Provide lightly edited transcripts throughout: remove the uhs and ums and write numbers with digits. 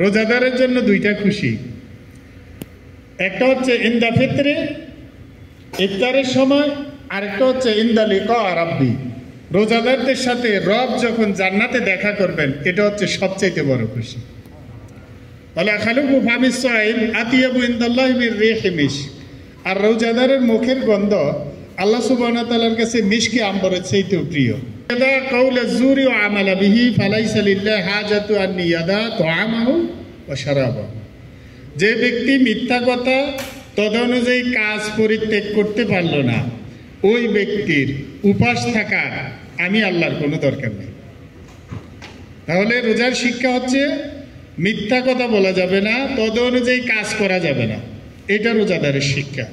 রোজাদারের জন্য দুইটা খুশি। একটা হচ্ছে ইন্দা ফিতরে, ইফতারের সময়, আরেকটা হচ্ছে ইন্দা লিকা রাব্বি, রোজাদারদের সাথে রব যখন জান্নাতে দেখা করবেন, এটা হচ্ছে সবচাইতে বড় খুশি। আর রোজাদারের মুখের গন্ধ আল্লাহ সুবহানাহু ওয়া তাআলার কাছে মিশকে আম্বরের চাইতেও প্রিয়। যে ব্যক্তি মিথ্যা কথা তদনুযায়ী কাজ পরিত্যাগ করতে পারল না, ওই ব্যক্তির উপাস থাকার আমি আল্লাহর কোনো দরকার নেই। তাহলে রোজার শিক্ষা হচ্ছে মিথ্যা কথা বলা যাবে না, তদ অনুযায়ী কাজ করা যাবে না, এটা রোজাদারের শিক্ষা।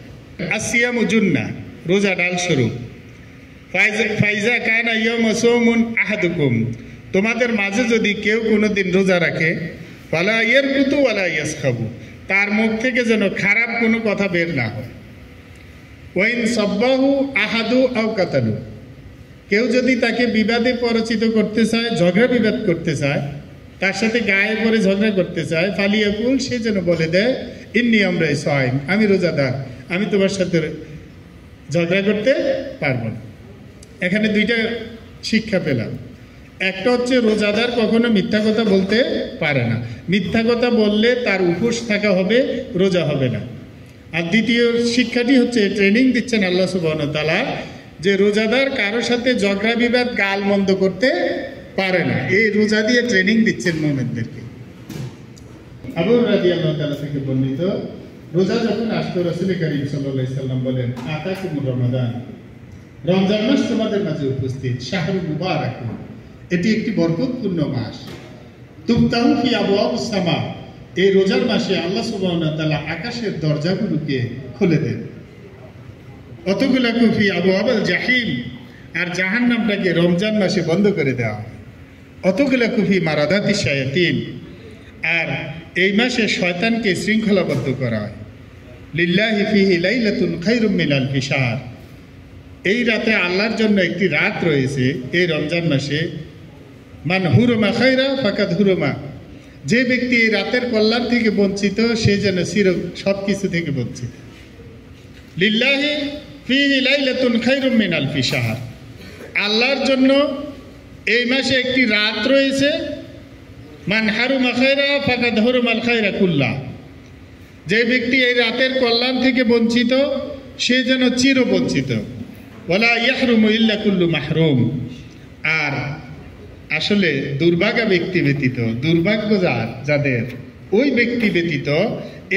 আসিয়ামু জুন্না, রোজা ডাল স্বরূপ। ফাইজা কানা ইয়াউমা সাওমুন আহাদুকুম, তোমাদের মাঝে যদি কেউ কোনোদিন রোজা রাখে, ফালা ইয়ারকুতু ওয়ালা ইয়াসখাবু, তার মুখ থেকে যেন খারাপ কোনো কথা বের না হয়। ওয়াইন সাব্বাহু আহাদু আও কাতালু, কেউ যদি তাকে বিবাদে পরিচিত করতে চায়, ঝগড়া বিবাদ করতে চায়, তার সাথে গায়ে পরে ঝগড়া করতে চায়, ফালিয়াকুল, সে যেন বলে দেয় ইন্নী আমরাই সাইম, আমি রোজাদার, আমি তোমার সাথে ঝগড়া করতে পারবো না। এখানে দুইটা শিক্ষা পেলাম। একটা হচ্ছে রোজাদার কখনো মিথ্যা কথা বলতে পারে না, মিথ্যা কথা বললে তার উপোস থাকা হবে, রোজা হবে না। আর দ্বিতীয় শিক্ষাটি হচ্ছে, ট্রেনিং দিচ্ছেন আল্লাহ সুবহানাহু ওয়া তাআলা, যে রোজাদার কারোর সাথে ঝগড়া বিবাদ গাল মন্দ করতে পারে না, এই রোজা দিয়ে ট্রেনিং দিচ্ছেন মুমিনদেরকে। আবু হুরায়রা রাদিয়াল্লাহু তাআলা থেকে বর্ণিত, রোজা যখন আসতো রাসূল কারীম সাল্লাল্লাহু আলাইহি সাল্লাম বলেন, আতাকুম রমাদান, রমজান মাস তোমাদের মাঝে উপস্থিত, শাহরুল মুবারাক, এটি একটি বরকতপূর্ণ মাস। তুফতাহু ফি আবওয়াবিস সামা, এই রোজার মাসে আল্লাহ সুবহানাহু ওয়া তাআলা আকাশের দরজাগুলোকে খুলে দেন। অতগুলা কুফি আবওয়াবিল জাহিম, আর জাহান্নামটাকে রমজান মাসে বন্ধ করে দেওয়া হয়। অতগুলা কুফি মারাদাতি শায়াতিন, আর এই মাসে শয়তানকে শৃঙ্খলাবদ্ধ করা হয়। লিল্লাহি ফিহি লাইলাতুন খায়রুম মিন আলফি শাহর, এই রাতে আল্লাহর জন্য একটি রাত রয়েছে এই রমজান মাসে। মান হুরমা খায়রা ফাকাদ হুরমা, যে ব্যক্তি এই রাতের কল্যাণ থেকে বঞ্চিত, সে যেন সব কিছু থেকে বঞ্চিত। লিল্লাহি ফিহি লাইলাতুন খায়রুম মিন আলফি শাহর, আল্লাহর জন্য এই মাসে একটি রাত রয়েছে। মান হারুমা খায়রা ফাকাদ হুরমাল খায়রা কুল্লা, যে ব্যক্তি এই রাতের কল্যাণ থেকে বঞ্চিত, সে যেন চির বঞ্চিত। ওয়ালা ইয়াহরুমু ইল্লা কুল্লু মাহরুম, আর আসলে দুর্ভাগা ব্যক্তি ব্যতীত, দুর্ভাগ্য যাদের, ওই ব্যক্তি ব্যতীত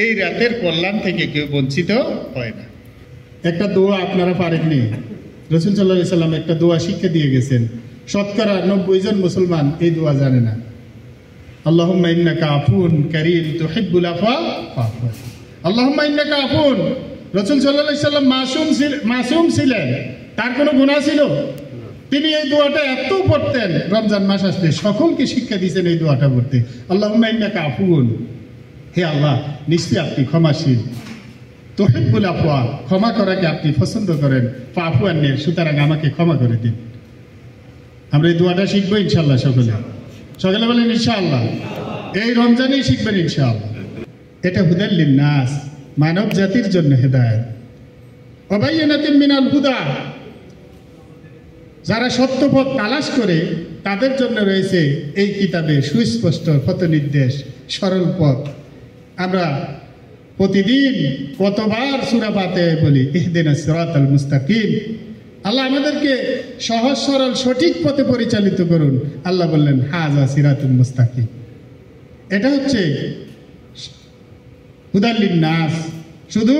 এই রাতের কল্যাণ থেকে কেউ বঞ্চিত হয় না। একটা দোয়া আপনারা পারেননি, রাসূল সাল্লাল্লাহু আলাইহি সাল্লাম একটা দোয়া শিক্ষা দিয়ে গেছেন, শতকরা 90 জন মুসলমান এই দোয়া জানে না। আল্লাহুম্মা ইন্নাকা আফুন কারীম তুহিব্বুল আফওয়া ফা'ফু। আল্লাহুম্মা ইন্নাকা আফুন, রাসূল সাল্লাল্লাহু আলাইহি সাল্লাম মাসুম ছিলেন, তার কোনো গুনাহ ছিল? তিনি এই দোয়াটা এত পড়তেন, রমজান মাস আসলে সকলকে শিক্ষা দিয়েছেন এই দোয়াটা পড়তে। আল্লাহুম্মা ইন্নাকা আফুন, হে আল্লাহ নিশ্চয়ই আপনি ক্ষমাশীল, তুহিব্বুল আফওয়া, ক্ষমা করাকে আপনি পছন্দ করেন, ফা'ফু আন্নি, সুতরাং আমাকে ক্ষমা করে দিন। আমরা এই দোয়াটা শিখবো ইনশাআল্লাহ, সকলে বলেন ইনশাআল্লাহ, এই রমজানেই শিখবেন ইনশাআল্লাহ। এটা হুদাল লিন্নাস, মানব জাতির জন্য হেদায়েত। ওয়া বায়িনাতিন মিনাল হুদা, যারা সত্য পথ তালাশ করে তাদের জন্য রয়েছে এই কিতাবে সুস্পষ্ট পথ নির্দেশ, সরল পথ। আমরা প্রতিদিন কতবার সূরা ফাতিহা বলি, ইহদিনাস সিরাতাল মুস্তাকিম, আল্লাহ আমাদেরকে সহজ সরল সঠিক পথে পরিচালিত করুন। আল্লাহ বললেন হাযা সিরাতুল মুস্তাকিম, এটা হচ্ছে হুদাল লিন্নাস, শুধু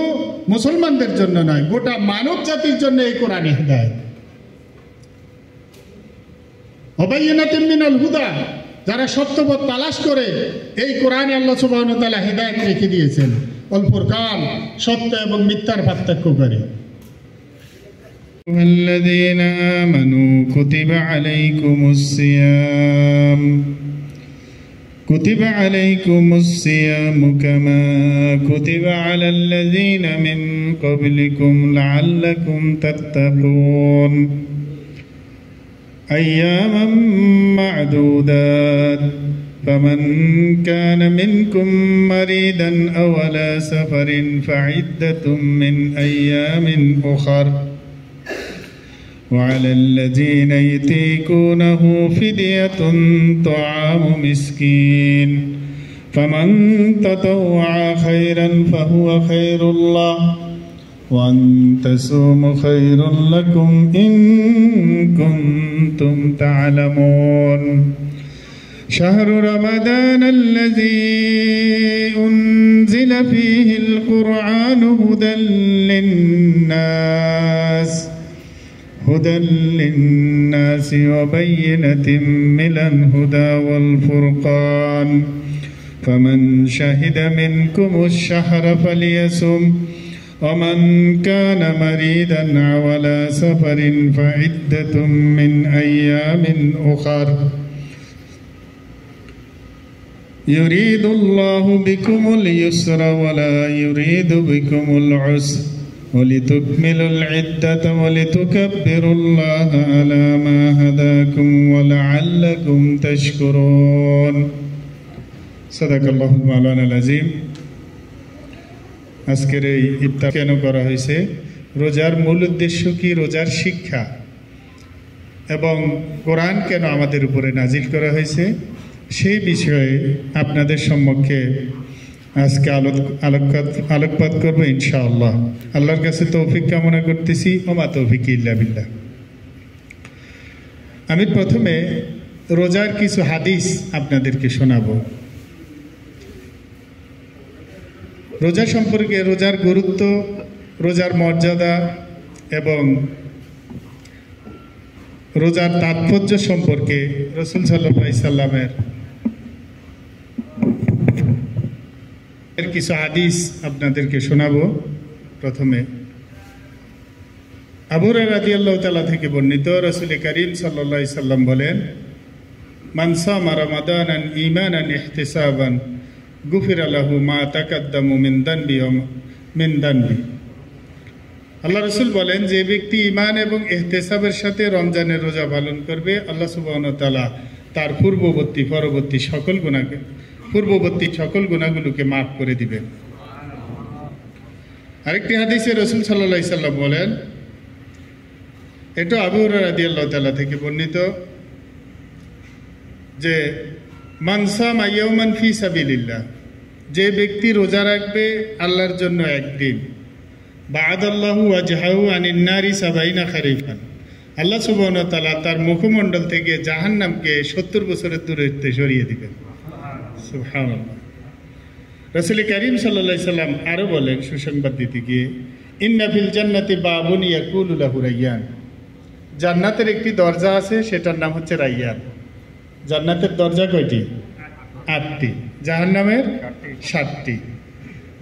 মুসলমানদের জন্য নয়, গোটা মানব জাতির জন্য এই কোরআনে হেদায়েত। ওয়া বায়িনাতিন মিনাল হুদা, যারা সত্যপথ তালাশ করে এই কোরআনে আল্লাহ সুবহানাহু ওয়া তাআলা হেদায়েত রেখে দিয়েছেন। ওয়াল ফুরকান, সত্য এবং মিথ্যার পার্থক্যকারী। الذين آمنوا كتب عليكم الصيام كما كتب على الذين من قبلكم لعلكم تتقون أياما معدودات فمن كان منكم مريضا أو على سفر فعدة من أيام أخر وعلى الذين يطيقونه فدية طعام مسكين فمن تطوع خيرا فهو خير الله وأن تصوموا خير لكم إن كنتم تعلمون شهر رمضان الذي أنزل فيه القرآن هدى للناس وبينة من الهدى والفرقان فمن شهد منكم الشهر فليصم ومن كان مريضا أو على سفر فعدة من أيام أخر يريد الله بكم اليسر ولا يريد بكم العسر ولتكملوا العدة ولتكبروا الله على ما هداكم ولعلكم تشكرون صدق الله مولانا العظيم আজকের এই ইফতার কেন করা হয়েছে, রোজার মূল উদ্দেশ্য কি, রোজার শিক্ষা এবং কোরআন কেন আমাদের উপরে নাজিল করা হয়েছে, সেই বিষয়ে আপনাদের সম্মুখে আজকে আলোকপাত করবো ইনশাআল্লাহ। আল্লাহর কাছে তৌফিক কামনা করতেছি, ওমা তৌফিক ইল্লা বিল্লাহ। আমি প্রথমে রোজার কিছু হাদিস আপনাদেরকে শোনাবো। রোজা সম্পর্কে, রোজার গুরুত্ব, রোজার মর্যাদা এবং রোজার তাৎপর্য সম্পর্কে রাসূল সাল্লাল্লাহু আলাইহি সাল্লামের কিছু হাদিস আপনাদেরকে শোনাবো। প্রথমে আবু হুরায়রা রাদিয়াল্লাহু তাআলা থেকে বর্ণিত, রাসূল করিম সাল্লাল্লাহু আলাইহি সাল্লাম বলেন, মান সামা রমাদানান ঈমানান ইহতিসাবান গুফিরা লাহু মা তাকাদ্দামু মিন দানবি। আল্লাহ রাসূল বলেন, যে ব্যক্তি ঈমান এবং ইহতিসাবের সাথে রমজানের রোজা পালন করবে, আল্লাহ সুবহানাহু ওয়া তাআলা তার পূর্ববর্তী সকল গুনাহগুলোকে মাফ করে দিবেন। আরেকটি হাদিসে রাসূল সাল্লাল্লাহু আলাইহি সাল্লাম বলেন, এটা আবু হুরায়রা রাদিয়াল্লাহু তাআলা থেকে বর্ণিত, যে মান সামা ইয়াওমান ফি সাবিলিল্লাহ, যে ব্যক্তি রোজা রাখবে আল্লাহর জন্য একদিন, বা'দাল্লাহু ওয়াজহাহু আনিন নারি 70 খারিফান, আল্লাহ সুবহানাহু ওয়া তাআলা তার মুখমণ্ডল থেকে জাহান্নামকে 70 বছরের দূরত্বে সরিয়ে দিবেন। সুবহানাল্লাহ। রাসূল করিম সাল্লাল্লাহু আলাইহি সাল্লাম আরো বলেন সুসংবাদ দিতে গিয়ে, ইন্না ফিল জান্নাতি বাবুন ইয়াকুলু লাহু রায়্যান, জান্নাতের একটি দরজা আছে, সেটার নাম হচ্ছে রায়্যান। জান্নাতের দরজা কয়টি? 8টি, জাহান্নামের 7টি।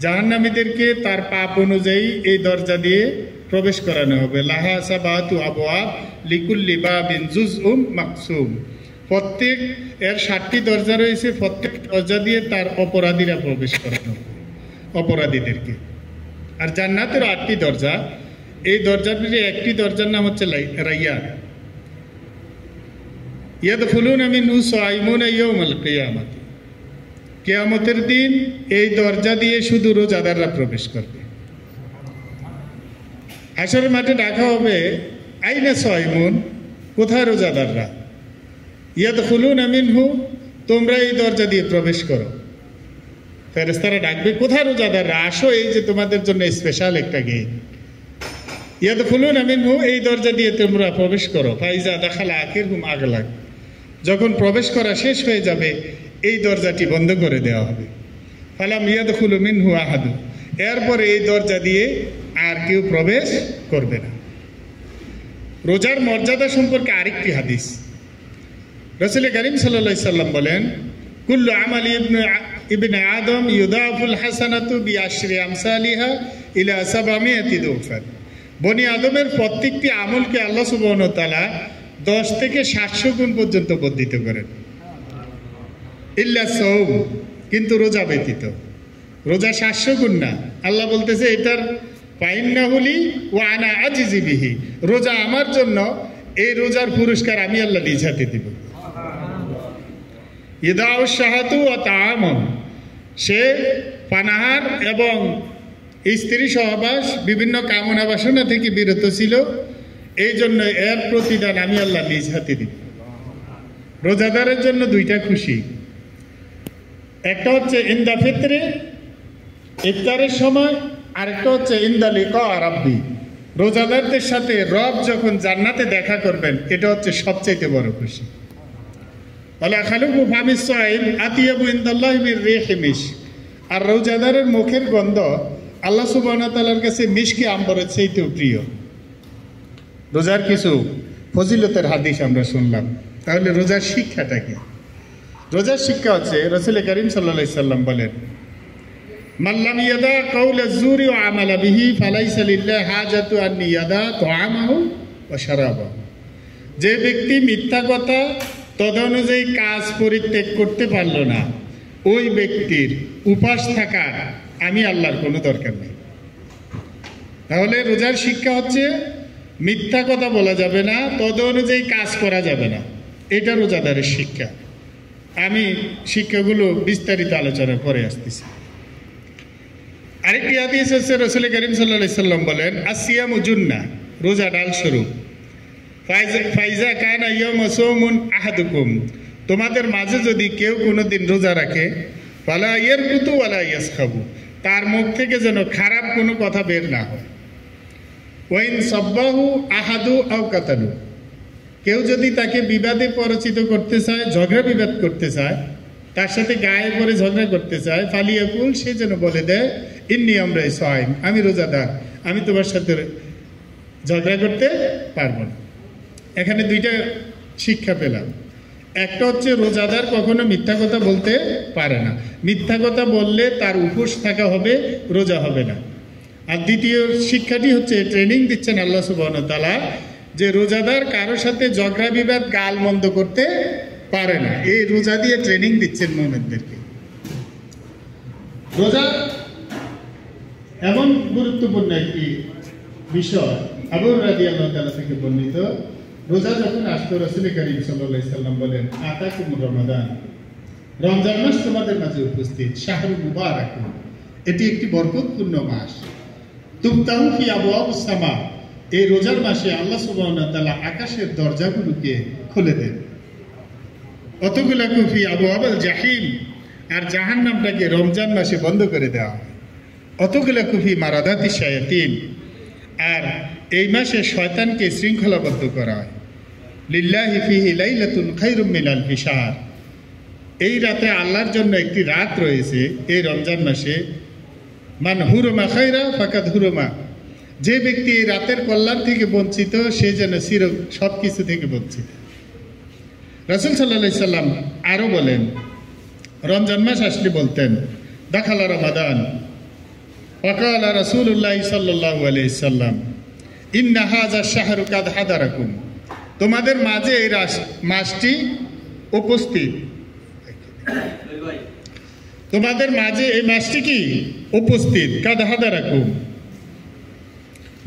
জাহান্নামীদেরকে তার পাপ অনুযায়ী এই দরজা দিয়ে প্রবেশ করানো হবে। লাহা সাবাতু আবওয়াব লিকুল্লি বাবিন জুজউম মাকসুম, প্রত্যেক এর 7টি দরজা রয়েছে, প্রত্যেক দরজা দিয়ে তার অপরাধীরা প্রবেশ করানো হবে, অপরাধীদেরকে। আর জান্নাতের 8টি দরজা, এই দরজাটির একটি দরজার নাম হচ্ছে রায়্যান। ইয়াদখুলুনা মিনহু সাইমুনা ইয়াওমাল কিয়ামাত, কিয়ামতের দিন এই দরজা দিয়ে শুধু রোজাদাররা প্রবেশ করবে। হাশরের মাঠে ডাকা হবে, আইনা সাইমুন, কোথায় রোজাদাররা? ইয়াদখুলুনা মিনহু, তোমরা এই দরজা দিয়ে প্রবেশ করো। ফেরেশতারা ডাকবে, কোথায় রোজাদাররা? আসো, এই যে তোমাদের জন্য স্পেশাল একটা গেট। ইয়াদখুলুনা মিনহু, এই দরজা দিয়ে তোমরা প্রবেশ করো। ফাইজা দাখালা আখিরহুম আগলাক, যখন প্রবেশ করা শেষ হয়ে যাবে এই দরজাটি বন্ধ করে দেওয়া হবে। ফালাম ইয়াদখুলু মিনহু আহাদু, এরপরে এই দরজা দিয়ে আর কেউ প্রবেশ করবে না। রোজার মর্যাদা সম্পর্কে আরেকটি হাদিস, রাসূল করিম সাল্লাল্লাহু আলাইহি সাল্লাম বলেন, কুল্লু আমালি ইবনে আদম ইউদাফুল হাসানাতু বিআশরি আমসালিহা ইলা 700 দুফান, বনি আদমের প্রত্যেকটি আমলকে আল্লাহ সুবহানাহু ওয়া তাআলা 10 থেকে 700 গুণ পর্যন্ত বর্ধিত করেন। ইল্লা সাওম, কিন্তু রোজা ব্যতীত। রোজা 700 গুণ না, আল্লাহ বলতেছে এটার ফাইন্নাহুলি ওয়া আনা আজিজি বিহি, রোজা আমার জন্য, এই রোজার পুরস্কার আমি আল্লাহ নিজ হাতে দিব। ইদাউ শাহাতু ও তাআমুন, সে পানাহার এবং স্ত্রী সহবাস বিভিন্ন কামনা বাসনা থেকে বিরত ছিল, এই জন্য এর প্রতিদান আমি আল্লাহ নিজ হাতে দিব। রোজাদারের জন্য দুইটা খুশি, একটা হচ্ছে ইন্দা ফিতরে ইফতারের সময়, আরেকটা হচ্ছে ইন্দা লিকা রাব্বি, রোজাদারদের সাথে রব যখন জান্নাতে দেখা করবেন, এটা হচ্ছে সবচাইতে বড় খুশি। ওয়ালা খালুকু ফামিস সাইম আতিয়াবু ইনদাল্লাহি মির রিহি মিশ, আর রোজাদারের মুখের গন্ধ আল্লাহ সুবহানাহু ওয়া তাআলার কাছে মিশকে আম্বরের চাইতেও প্রিয়। রোজার কিছু ফজিলতের হাদিস আমরা শুনলাম, তাহলে রোজার শিক্ষাটা কি? রোজার শিক্ষা হচ্ছে রাসূল করিম সাল্লাল্লাহু আলাইহি সাল্লাম বলেন, মাল্লাম ইয়াদা কাউলা যুরি ওয়া আমালা বিহি ফালাইসা লিল্লাহি হাজাতু আন ইয়াদা তুআমাহু ওয়া শারাবাহু, যে ব্যক্তি মিথ্যা কথা তদনুযায়ী কাজ পরিত্যাগ করতে পারল না, ওই ব্যক্তির উপাস থাকার আমি আল্লাহর কোনো দরকার নেই। তাহলে রোজার শিক্ষা হচ্ছে মিথ্যা কথা বলা যাবে না, তদ অনুযায়ী কাজ করা যাবে না, এটা রোজাদারের শিক্ষা। আমি শিক্ষাগুলো বিস্তারিত আলোচনা করে আসতেছি। আরেকটি হাদিস হচ্ছে রাসূল করিম সাল্লাল্লাহু আলাইহি সাল্লাম বলেন, আসিয়ামু জুন্নাহ, রোজা ডাল স্বরূপ। ফাইজা কানা ইয়াউমা সাওমুন আহাদুকুম, তোমাদের মাঝে যদি কেউ কোনোদিন রোজা রাখে, ফালা ইয়ারকুতু ওয়ালা ইয়াসখাবু, তার মুখ থেকে যেন খারাপ কোনো কথা বের না হয়। ওয়াইন সাব্বাহু আহাদু আও কাতালু, কেউ যদি তাকে বিবাদে পরিচিত করতে চায়, ঝগড়া বিবাদ করতে চায়, তার সাথে গায়ে পরে ঝগড়া করতে চায়, ফালিয়াকুল, সে যেন বলে দেয়, ইন্নী আমরাই সাইম, আমি রোজাদার, আমি তোমার সাথে ঝগড়া করতে পারবো না। এখানে দুইটা শিক্ষা পেলাম। একটা হচ্ছে রোজাদার কখনো মিথ্যা কথা বলতে পারে না, মিথ্যা কথা বললে তার উপোস থাকা হবে, রোজা হবে না। আর দ্বিতীয় শিক্ষাটি হচ্ছে, ট্রেনিং দিচ্ছেন আল্লাহ সুবহানাহু ওয়া তাআলা, যে রোজাদার কারো সাথে ঝগড়া বিবাদ গাল মন্দ করতে পারে না, এই রোজা দিয়ে ট্রেনিং দিচ্ছেন মুমিনদেরকে। রোজা এমন গুরুত্বপূর্ণ একটি বিষয়, আবু হুরায়রা রাদিয়াল্লাহু তাআলা থেকে বর্ণিত, রোজা যখন আসতো রাসূল করিম সাল্লাল্লাহু আলাইহি সাল্লাম বলেন, আতাকুম রমাদান, রমজান মাস তোমাদের মাঝে উপস্থিত, শাহরু মুবারাক, এটি একটি বরকতপূর্ণ মাস। তুফতাহু ফি আবওয়াবিস সামা, এই রোজার মাসে আল্লাহ সুবহানাহু ওয়া তাআলা আকাশের দরজাগুলোকে খুলে দেন। অতগুলাকু ফি আবওয়াবিল জাহিম, আর জাহান্নামটাকে রমজান মাসে বন্ধ করে দেওয়া হয়। অতগুলাকু ফি মারাদাতিশ শায়াতিন, আর এই মাসে শয়তানকে শৃঙ্খলাবদ্ধ করা হয়। লিল্লাহি ফিহি লাইলাতুন খায়রুম মিন আলফি শাহর, এই রাতে আল্লাহর জন্য একটি রাত রয়েছে এই রমজান মাসে। মান হুরমা খায়রা ফাকাদ হুরমা, যে ব্যক্তি এই রাতের কল্যাণ থেকে বঞ্চিত, সে যেন সব কিছু থেকে বঞ্চিত। রাসূল সাল্লাল্লাহু আলাইহি সাল্লাম আরও বলেন, রমজান মাস আসলে বলতেন, দাখালা রমাদান, ওয়াকালা রাসূলুল্লাহ সাল্লাল্লাহু আলাইহি সাল্লাম, ইন্না হাযা শাহরু কাদ হাদারাকুম, তোমাদের মাঝে এই মাসটি উপস্থিত, তোমাদের মাঝে এই মাসটি কি উপস্থিত, কাদ হাদারাকুম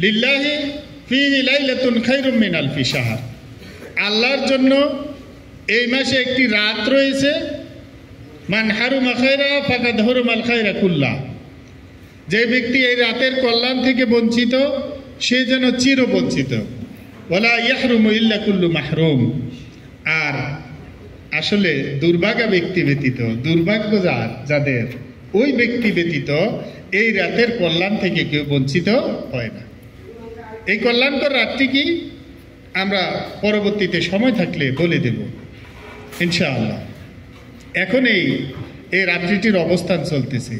লিল্লাহি ফিহি লাইলাতুন খায়রুম মিন আলফি শাহর, আল্লাহর জন্য এই মাসে একটি রাত রয়েছে। মান হারুমা খায়রা ফাকাদ হুরমাল খায়রা কুল্লাহ, যে ব্যক্তি এই রাতের কল্যাণ থেকে বঞ্চিত, সে যেন চিরবঞ্চিত। ওয়ালা ইয়াহরুমু ইল্লা কুল্লু মাহরুম, আর আসলে দুর্ভাগা ব্যক্তি ব্যতীত, দুর্ভাগ্য যাদের, ওই ব্যক্তি ব্যতীত এই রাতের কল্যাণ থেকে কেউ বঞ্চিত হয় না। এই কল্যাণকর রাতটি কি আমরা পরবর্তীতে সময় থাকলে বলে দেব ইনশাআল্লাহ। এখন এই রাত্রিটির অবস্থান চলতেছে,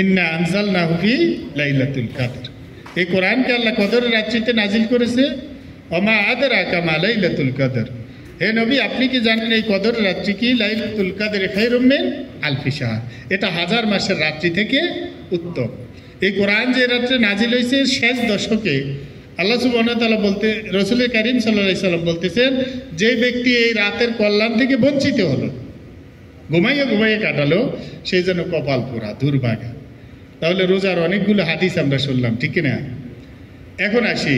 ইন্না আনজালনাহু ফি লাইলাতুল কদর, এই কোরআনকে আল্লাহ কদরের রাত্রিতে নাজিল করেছে। ওমা আদরাকা মা লাইলাতুল কদর, হে নবী আপনি কি জানেন এই কদরের রাত্রি কি? লাইলাতুল কদর খায়রুম মিন আলফি শাহর, এটা হাজার মাসের রাত্রি থেকে উত্তম। এই কোরআন যে রাত্রে নাজিল হয়েছে শেষ দশকে, আল্লাহ সুবহানাহু ওয়া তাআলা বলতে, রাসূল করিম সাল্লাল্লাহু আলাইহি সাল্লাম বলতেছেন, যে ব্যক্তি এই রাতের কল্যাণ থেকে বঞ্চিত হলো, ঘুমাইয়ে কাটালো, সেই যেন কপাল পোড়া, দুর্ভাগা। তাহলে রোজার অনেকগুলো হাদিস আমরা শুনলাম, ঠিক না? এখন আসি,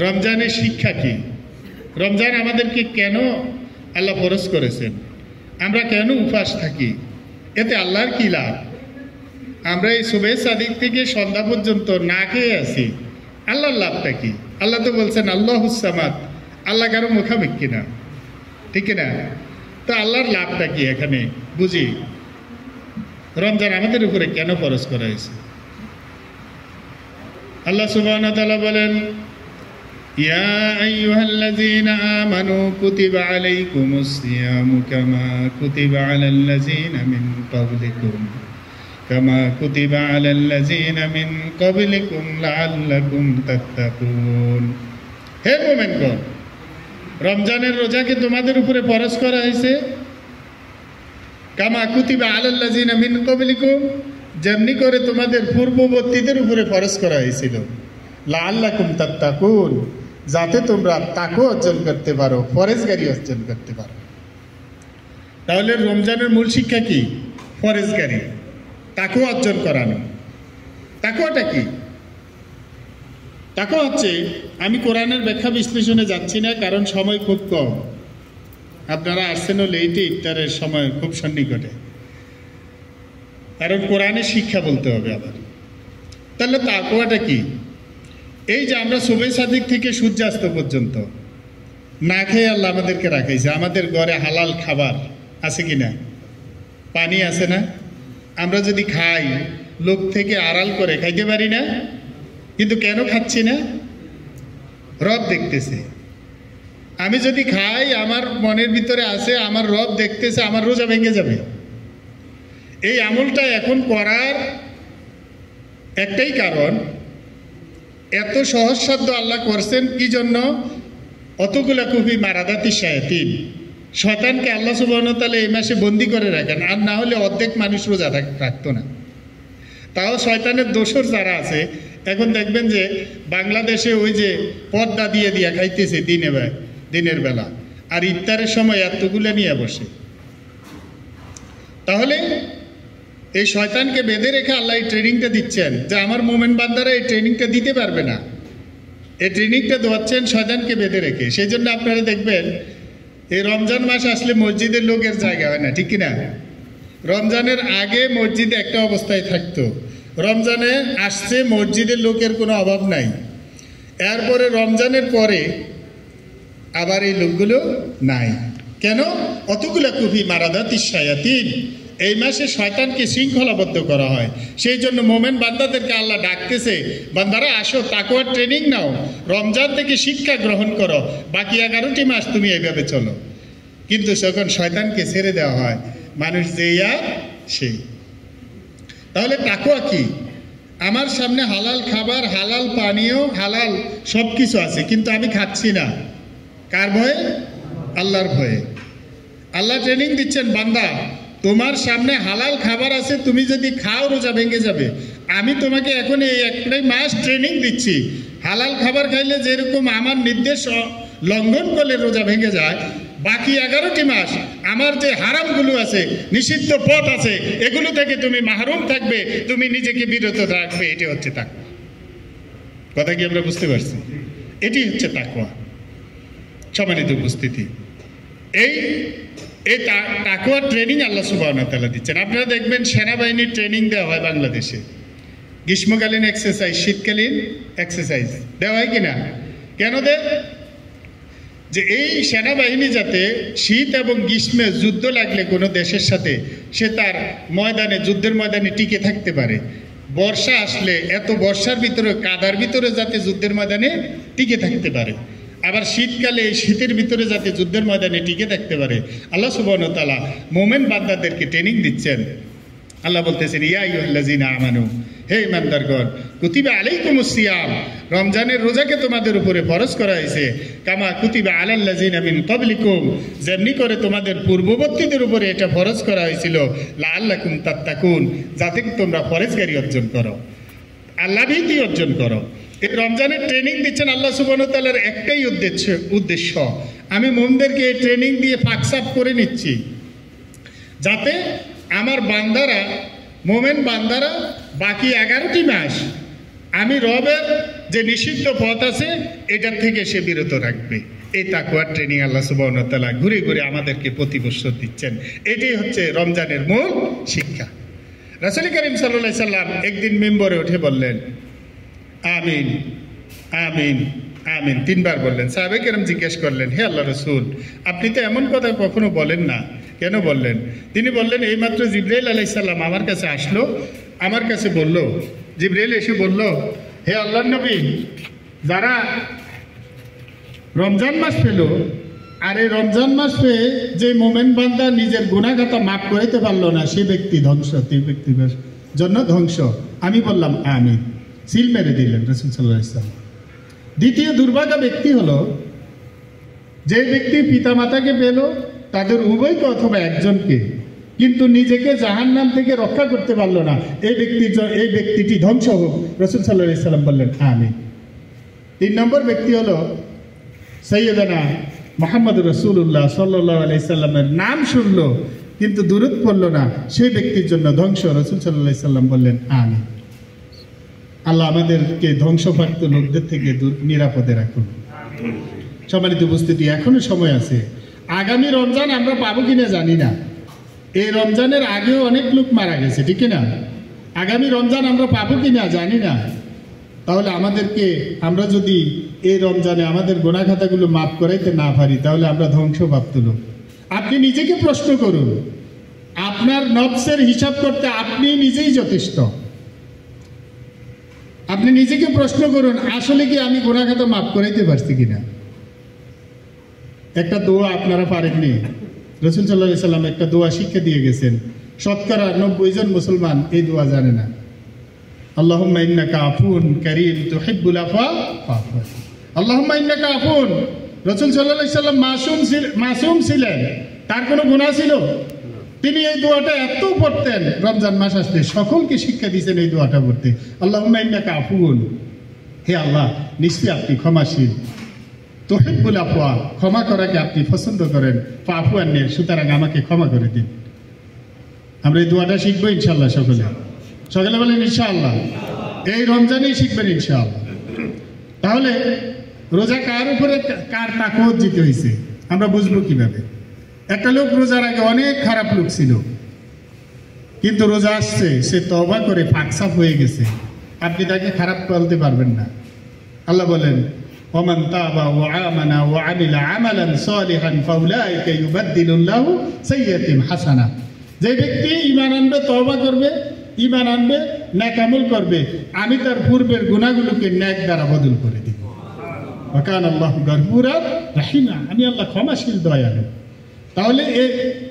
রমজানের শিক্ষা কি? রমজান আমাদেরকে কেন আল্লাহ ফরজ করেছেন? আমরা কেন উপাস থাকি? এতে আল্লাহর কি লাভ? আমরা এই সুবে সাদিক থেকে সন্ধ্যা পর্যন্ত না খেয়ে আছি, আল্লাহর লাভটা কি? আল্লাহ তো বলছেন আল্লাহুস সামাদ, আল্লাহ কারো মুখাপেক্ষী না, ঠিক না? তো আল্লাহর লাভটা কি এখানে বুঝি। রমজান আমাদের উপরে কেন ফরজ করা হয়েছে? আল্লাহ সুবহানাহু ওয়া তাআলা বলেন, ইয়া আইয়ুহাল্লাযীনা আমানু কুতিবা আলাইকুমুস সিয়ামু কামা কুতিবা আলাল্লাযীনা মিন ক্বাবলিকুম লাআল্লাকুম তাত্তাকুন। হে মুমিনগণ, রমজানের রোজাকে তোমাদের উপরে ফরজ করা হয়েছে কামা কুতিবা আলাল্লাযীনা মিন ক্বাবলিকুম, যেমনি করে তোমাদের পূর্ববর্তীদের উপরে ফরজ করা হয়েছিল, লাআল্লাকুম তাত্তাকুন, যাতে তোমরা তাকওয়া অর্জন করতে পারো, ফরজগারি অর্জন করতে পারো। তাহলে রমজানের মূল শিক্ষা কি? ফরজগারি, তাকওয়া অর্জন করানো। তাকওয়াটা কি? তাকওয়া হচ্ছে, আমি কোরআনের ব্যাখ্যা বিশ্লেষণে যাচ্ছি না, কারণ সময় খুব কম। আপনারা আসছেন লেটে, ইফতারের সময় খুব সন্নিকটে, কারণ কোরআনের শিক্ষা বলতে হবে আবার। তাহলে তাকওয়াটা কি? এই যে আমরা সুবে সাদিক থেকে সূর্যাস্ত পর্যন্ত না খেয়ে আল্লাহ আমাদেরকে রাখাইছে। আমাদের ঘরে হালাল খাবার আছে কি না? পানি আছে না? আমরা যদি খাই, লোক থেকে আড়াল করে খাইতে পারি না, কিন্তু কেন খাচ্ছি না? রব দেখতেছে। আমি যদি খাই, আমার মনের ভিতরে আছে আমার রব দেখতেছে, আমার রোজা ভেঙে যাবে। এই আমলটা এখন করার একটাই কারণ, এত সহজসাধ্য আল্লাহ করছেন কি জন্য? অতগুলা খুবই মারাদাতি শায়াতিন, শয়তানকে আল্লাহ সুবহানাহু ওয়া তাআলা এই মাসে বন্দি করে রাখেন, আর না হলে অর্ধেক মানুষ রোজা রাখতো না। তাও শয়তানের দোসর যারা আছে, এখন দেখবেন যে বাংলাদেশে ওই যে পর্দা দিয়ে দিয়া খাইতেছে দিনের বেলা, আর ইফতারের সময় এতগুলো নিয়ে বসে। তাহলে এই শয়তানকে বেঁধে রেখে আল্লাহ এই ট্রেনিংটা দিচ্ছেন, যে আমার মোমেন বান্দারা এই ট্রেনিংটা দিতে পারবে না। এই ট্রেনিংটা দেওয়াচ্ছেন শয়তানকে বেঁধে রেখে। সেই জন্য আপনারা দেখবেন এই রমজান মাস আসলে মসজিদের লোকের জায়গা হয় না, ঠিক কিনা? রমজানের আগে মসজিদে একটা অবস্থায় থাকতো, রমজানে আসছে মসজিদের লোকের কোনো অভাব নাই। এরপরে রমজানের পরে আবার এই লোকগুলো নাই। কেন? অতগুলা কুফি মারাদাতি শায়াতিন, এই মাসে শয়তানকে শৃঙ্খলাবদ্ধ করা হয়। সেই জন্য মোমেন বান্দাদেরকে আল্লাহ ডাকতেছে, বান্দারা আসো, তাকওয়ার ট্রেনিং নাও, রমজান থেকে শিক্ষা গ্রহণ করো, বাকি 11টি মাস তুমি এইভাবে চলো। কিন্তু যখন শয়তানকে ছেড়ে দেওয়া হয়, মানুষ যেই আর সেই। তাহলে তাকওয়া কি? আমার সামনে হালাল খাবার, হালাল পানীয়, হালাল সব কিছু আছে, কিন্তু আমি খাচ্ছি না। কার ভয়ে? আল্লাহর ভয়ে। আল্লাহ ট্রেনিং দিচ্ছেন, বান্দা তোমার সামনে হালাল খাবার আছে, তুমি যদি খাও রোজা ভেঙে যাবে। আমি তোমাকে এখন এই একটাই মাস ট্রেনিং দিচ্ছি, হালাল খাবার খাইলে যেরকম আমার নির্দেশ লঙ্ঘন করলে রোজা ভেঙে যায়, বাকি 11টি মাস আমার যে হারামগুলো আছে, নিষিদ্ধ পথ আছে, এগুলো থেকে তুমি মাহরুম থাকবে, তুমি নিজেকে বিরত রাখবে। এটি হচ্ছে তাকওয়া। কথা কি আমরা বুঝতে পারছি? এটি হচ্ছে তাকওয়া। সম্মানিত উপস্থিতি, এই তাকওয়ার ট্রেনিং আল্লাহ সুবহানাহু ওয়া তাআলা দিচ্ছেন। আপনারা দেখবেন সেনাবাহিনীর ট্রেনিং দেওয়া হয় বাংলাদেশে, গ্রীষ্মকালীন এক্সারসাইজ, শীতকালীন এক্সারসাইজ দেওয়া হয় কিনা? কেন দেয়? যে এই সেনাবাহিনী যাতে শীত এবং গ্রীষ্মে যুদ্ধ লাগলে কোনো দেশের সাথে সে তার ময়দানে, যুদ্ধের ময়দানে টিকে থাকতে পারে। বর্ষা আসলে এত বর্ষার ভিতরে, কাদার ভিতরে যাতে যুদ্ধের ময়দানে টিকে থাকতে পারে, আবার শীতকালে এই শীতের ভিতরে যাতে যুদ্ধের ময়দানে টিকে থাকতে পারে, আল্লাহ সুবহানাহু ওয়া তাআলা মোমেন বান্দাদেরকে ট্রেনিং দিচ্ছেন। আল্লাহ বলতেছেন, ইয়া আইয়ুহাল্লাযীনা আমানু, হে ইমানদারগণ, কুতিবা আলাইকুমুস সিয়াম, রমজানের রোজাকে তোমাদের উপরে ফরজ করা হয়েছে, কামা কুতিবা আলাল্লাযীনা মিন ক্বাবলিকুম, যেমনি করে তোমাদের পূর্ববর্তীদের উপরে এটা ফরজ করা হয়েছিল, লাআল্লাকুম তাত্তাকুন, যাতে তোমরা ফরজগারি অর্জন করো, আল্লাহ ভীতি অর্জন করো। এই রমজানের ট্রেনিং দিচ্ছেন আল্লাহ সুবহানাহু ওয়া তাআলার একটাই উদ্দেশ্য, আমি মোমদেরকে এই ট্রেনিং দিয়ে ফাকসাপ করে নিচ্ছি, যাতে আমার বান্দারা, মোমেন বান্দারা বাকি 11টি মাস আমি রবের যে নিষিদ্ধ পথ আছে এটার থেকে সে বিরত রাখবে। এই তাকওয়ার ট্রেনিং আল্লাহ সুবহানাহু ওয়া তাআলা ঘুরে ঘুরে আমাদেরকে প্রতি বছর দিচ্ছেন। এটাই হচ্ছে রমজানের মূল শিক্ষা। রাসূল করিম সাল্লাল্লাহু আলাইহি সাল্লাম একদিন মিম্বরে উঠে বললেন আমিন আমিন আমিন, 3 বার বললেন। সাহাবে কেরাম জিজ্ঞেস করলেন, হে আল্লাহ রসুল, আপনি তো এমন কথা কখনো বলেন না, কেন বললেন? তিনি বললেন, এইমাত্র জিবরাইল আলাইহিস সালাম আমার কাছে আসলো, আমার কাছে বলল, জিবরাইল এসে বলল, হে আল্লাহর নবী, যারা রমজান মাস পেল, আর এই রমজান মাস পেয়ে যে মোমেন বান্দা নিজের গুনাহগাতা মাফ করাইতে পারলো না, সে ব্যক্তি ধ্বংস, সেই ব্যক্তির জন্য ধ্বংস। আমি বললাম আমিন, সিল মেরে দিলেন রাসূল সাল্লাল্লাহু আলাইহি ওয়াসাল্লাম। দ্বিতীয় দুর্ভাগা ব্যক্তি হলো যে ব্যক্তি পিতামাতাকে পেল, তাদের উভয়কে অথবা একজনকে, কিন্তু নিজেকে জাহান্নাম থেকে রক্ষা করতে পারলো না, এই ব্যক্তিটি ধ্বংস হোক। রাসূল সাল্লাল্লাহু আলাইহি ওয়াসাল্লাম বললেন আমিন। 3 নম্বর ব্যক্তি হলো সাইয়্যিদানা মুহাম্মদুর রাসূলুল্লাহ সাল্লাল্লাহু আলাইহি ওয়াসাল্লামের নাম শুনলো কিন্তু দুরূদ পড়লো না, সেই ব্যক্তির জন্য ধ্বংস। রাসূল সাল্লাল্লাহু আলাইহি ওয়াসাল্লাম বললেন আমিন। আল্লাহ আমাদেরকে ধ্বংসপ্রাপ্ত লোকদের থেকে নিরাপদে রাখুন। সম্মানিত উপস্থিতি, এখনো সময় আছে। আগামী রমজান আমরা পাবো কিনা জানি না। এই রমজানের আগেও অনেক লোক মারা গেছে, ঠিক না? আগামী রমজান আমরা পাবো কিনা জানি না। তাহলে আমাদেরকে, আমরা যদি এই রমজানে আমাদের গুনাহ খাতাগুলো মাফ করাইতে না পারি, তাহলে আমরা ধ্বংসপ্রাপ্ত লোক। আপনি নিজেকে প্রশ্ন করুন, আপনার নফসের হিসাব করতে আপনি নিজেই যথেষ্ট। আপনি নিজেকে প্রশ্ন করুন, আসলে কি আমি গুনাহ খাতা মাফ করাইতে পারছি কিনা? একটা দোয়া আপনারা পারেননি, রাসূল সাল্লাল্লাহু আলাইহি সাল্লাম একটা দোয়া শিক্ষা দিয়ে গেছেন, শতকরা 90 জন মুসলমান এই দোয়া জানে না। আল্লাহুম্মা ইন্নাকা আফুন কারীম তুহিব্বুল আফওয়া ফা'ফু। আল্লাহুম্মা ইন্নাকা আফুন। রাসূল সাল্লাল্লাহু আলাইহি সাল্লাম মাসুম ছিলেন, তার কোনো গুনাহ ছিল? তিনি এই দোয়াটা এত পড়তেন, রমজান মাস আসলে সকলকে শিক্ষা দিয়েছেন এই দোয়াটা পড়তে। আল্লাহুম্মা ইন্নাকা আফুন, হে আল্লাহ, নিশ্চয়ই আপনি ক্ষমাশীল, তুহিব্বুল আফওয়া, ক্ষমা করাকে আপনি পছন্দ করেন, ফা'ফু আন্নি, সুতরাং আমাকে ক্ষমা করে দিন। আমরা এই দোয়াটা শিখবো ইনশাআল্লাহ, সকলে বলেন ইনশাআল্লাহ। এই রমজানেই শিখবেন ইনশাআল্লাহ। তাহলে রোজা কার উপরে, কার তাকওয়া অর্জিত হয়েছে আমরা বুঝবো কিভাবে? একটা লোক রোজার আগে অনেক খারাপ লোক ছিল, কিন্তু রোজা আসছে, সে তওবা করে পাকসাফ হয়ে গেছে, আপনি তাকে খারাপ বলতে পারবেন না। আল্লাহ বলেন, ওমান তাবা ওয়া আমানা ওয়া আমিলা আমালান সালিহান ফাউলাইকা ইউবাদদিলুল্লাহু সাইয়্যাতিহিম হাসানা। যে ব্যক্তি ঈমান আনবে, তওবা করবে, ঈমান আনবে, নেক আমল করবে, আমি তার পূর্বের গুনাহগুলোকে নেক দ্বারা বদল করে দিব। ওয়া কানা আল্লাহু গফুরার রাহিমা, আমি আল্লাহ ক্ষমাশীল, দয়ালু। তাহলে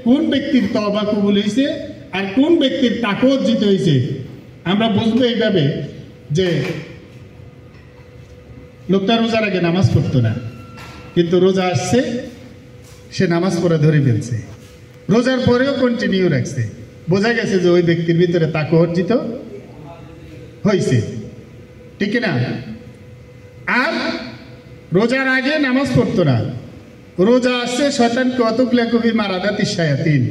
কোন ব্যক্তির তওবা কবুল হয়েছে আর কোন ব্যক্তির তাকওয়া অর্জিত হয়েছে আমরা বুঝবো এইভাবে যে লোকটা রোজার আগে নামাজ পড়তো না, কিন্তু রোজা আসছে, সে নামাজ পড়া ধরে ফেলছে, রোজার পরেও কন্টিনিউ রাখছে, বোঝা গেছে যে ওই ব্যক্তির ভিতরে তাকওয়া অর্জিত হয়েছে, ঠিক না? আর রোজার আগে নামাজ পড়তো না, রোজা আসছে, শয়তানকে অতগুলা কবি মারাদাতি শায়াতিন,